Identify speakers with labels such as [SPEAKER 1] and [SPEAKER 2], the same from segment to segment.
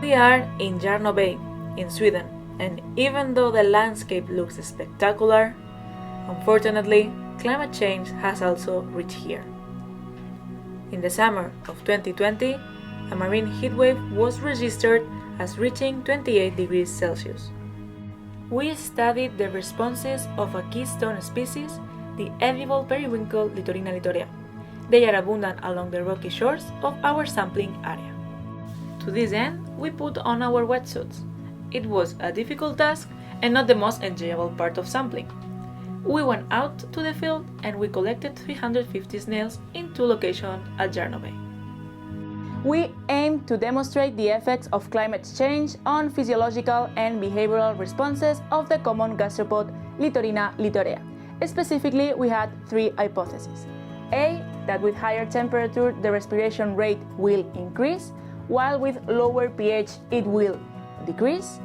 [SPEAKER 1] We are in Jarno Bay, in Sweden, and even though the landscape looks spectacular, unfortunately, climate change has also reached here. In the summer of 2020, a marine heatwave was registered as reaching 28 degrees Celsius. We studied the responses of a keystone species, the edible periwinkle Littorina littorea. They are abundant along the rocky shores of our sampling area. To this end, we put on our wetsuits. It was a difficult task and not the most enjoyable part of sampling. We went out to the field and we collected 350 snails in 2 locations at Jarno Bay.
[SPEAKER 2] We aim to demonstrate the effects of climate change on physiological and behavioral responses of the common gastropod Littorina littorea. Specifically, we had 3 hypotheses. A, that with higher temperature the respiration rate will increase, while with lower pH it will decrease.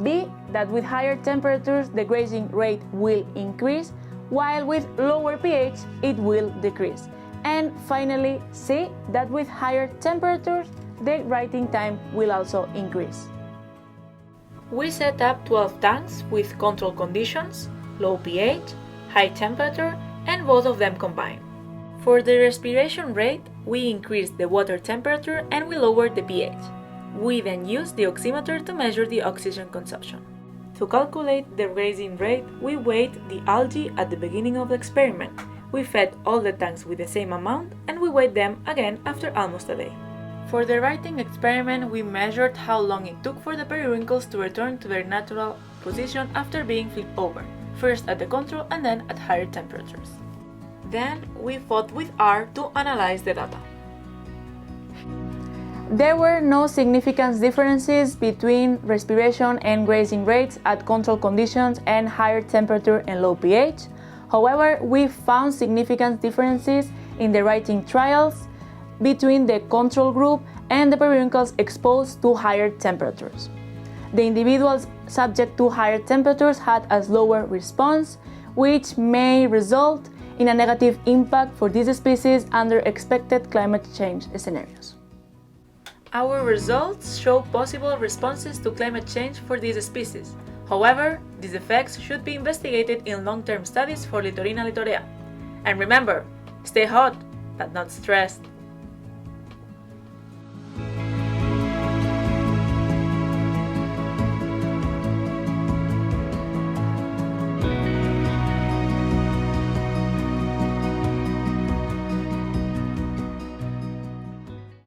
[SPEAKER 2] B, that with higher temperatures the grazing rate will increase, while with lower pH it will decrease. And finally, C, that with higher temperatures the writing time will also increase.
[SPEAKER 1] We set up 12 tanks with control conditions, low pH, high temperature, and both of them combined. For the respiration rate, we increased the water temperature and we lowered the pH. We then used the oximeter to measure the oxygen consumption. To calculate the grazing rate, we weighed the algae at the beginning of the experiment. We fed all the tanks with the same amount and we weighed them again after almost a day. For the writing experiment, we measured how long it took for the periwinkles to return to their natural position after being flipped over, first at the control and then at higher temperatures. Then we fought with R to analyze the data.
[SPEAKER 2] There were no significant differences between respiration and grazing rates at control conditions and higher temperature and low pH. However, we found significant differences in the writing trials between the control group and the periwinkles exposed to higher temperatures. The individuals subject to higher temperatures had a slower response, which may result in a negative impact for this species under expected climate change scenarios.
[SPEAKER 1] Our results show possible responses to climate change for this species. However, these effects should be investigated in long-term studies for Littorina littorea. And remember, stay hot, but not stressed.